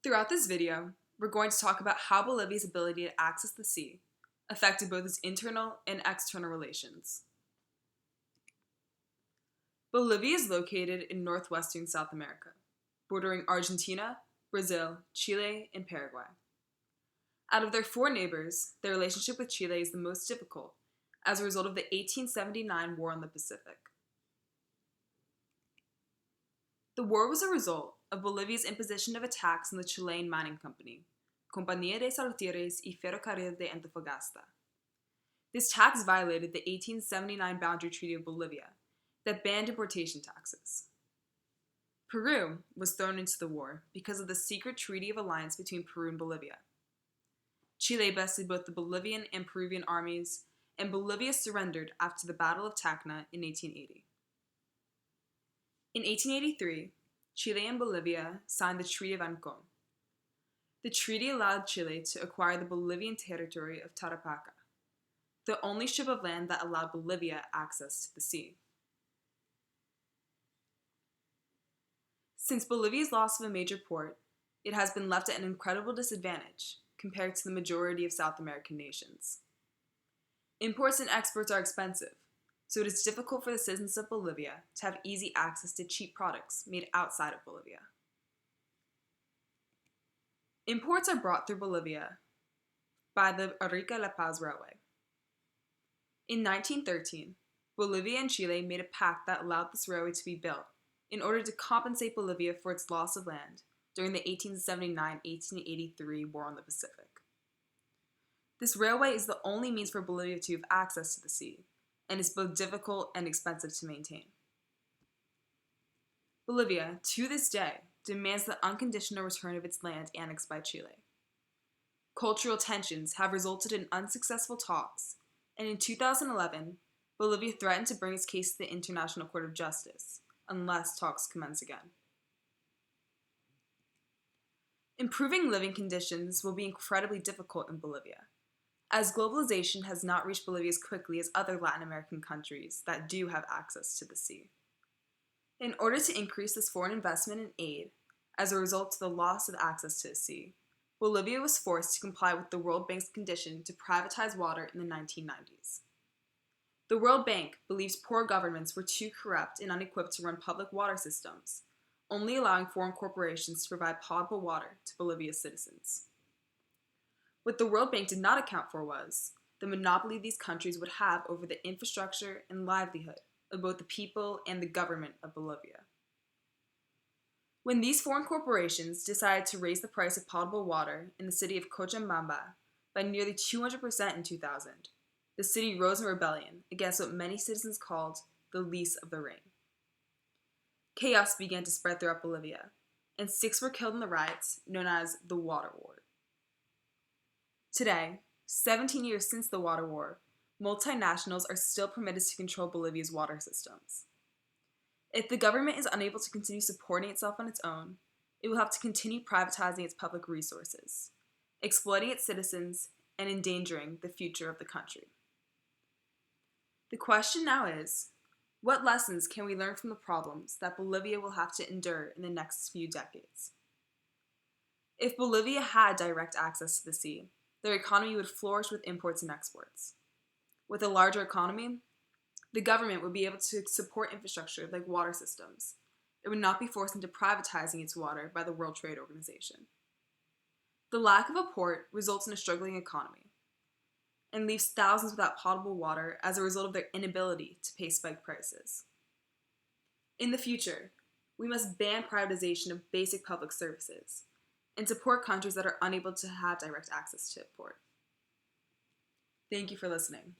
Throughout this video, we're going to talk about how Bolivia's ability to access the sea affected both its internal and external relations. Bolivia is located in northwestern South America, bordering Argentina, Brazil, Chile, and Paraguay. Out of their four neighbors, their relationship with Chile is the most difficult as a result of the 1879 War on the Pacific. The war was a result of Bolivia's imposition of a tax on the Chilean mining company, Compañía de Saltires y Ferrocarril de Antofagasta. This tax violated the 1879 Boundary Treaty of Bolivia that banned importation taxes. Peru was thrown into the war because of the secret treaty of alliance between Peru and Bolivia. Chile bested both the Bolivian and Peruvian armies, and Bolivia surrendered after the Battle of Tacna in 1880. In 1883, Chile and Bolivia signed the Treaty of Ancón. The treaty allowed Chile to acquire the Bolivian territory of Tarapacá, the only strip of land that allowed Bolivia access to the sea. Since Bolivia's loss of a major port, it has been left at an incredible disadvantage compared to the majority of South American nations. Imports and exports are expensive, so it is difficult for the citizens of Bolivia to have easy access to cheap products made outside of Bolivia. Imports are brought through Bolivia by the Arica-La Paz Railway. In 1913, Bolivia and Chile made a pact that allowed this railway to be built in order to compensate Bolivia for its loss of land during the 1879-1883 War on the Pacific. This railway is the only means for Bolivia to have access to the sea, and is both difficult and expensive to maintain. Bolivia, to this day, demands the unconditional return of its land annexed by Chile. Cultural tensions have resulted in unsuccessful talks, and in 2011, Bolivia threatened to bring its case to the International Court of Justice, unless talks commence again. Improving living conditions will be incredibly difficult in Bolivia, as globalization has not reached Bolivia as quickly as other Latin American countries that do have access to the sea. In order to increase this foreign investment and aid, as a result of the loss of access to the sea, Bolivia was forced to comply with the World Bank's condition to privatize water in the 1990s. The World Bank believes poor governments were too corrupt and unequipped to run public water systems, only allowing foreign corporations to provide potable water to Bolivia's citizens. What the World Bank did not account for was the monopoly these countries would have over the infrastructure and livelihood of both the people and the government of Bolivia. When these foreign corporations decided to raise the price of potable water in the city of Cochabamba by nearly 200% in 2000, the city rose in rebellion against what many citizens called the lease of the rain. Chaos began to spread throughout Bolivia, and 6 were killed in the riots known as the Water War. Today, 17 years since the Water War, multinationals are still permitted to control Bolivia's water systems. If the government is unable to continue supporting itself on its own, it will have to continue privatizing its public resources, exploiting its citizens, and endangering the future of the country. The question now is, what lessons can we learn from the problems that Bolivia will have to endure in the next few decades? If Bolivia had direct access to the sea, their economy would flourish with imports and exports. With a larger economy, the government would be able to support infrastructure like water systems. It would not be forced into privatizing its water by the World Trade Organization. The lack of a port results in a struggling economy and leaves thousands without potable water as a result of their inability to pay spiked prices. In the future, we must ban privatization of basic public services and support countries that are unable to have direct access to a port. Thank you for listening.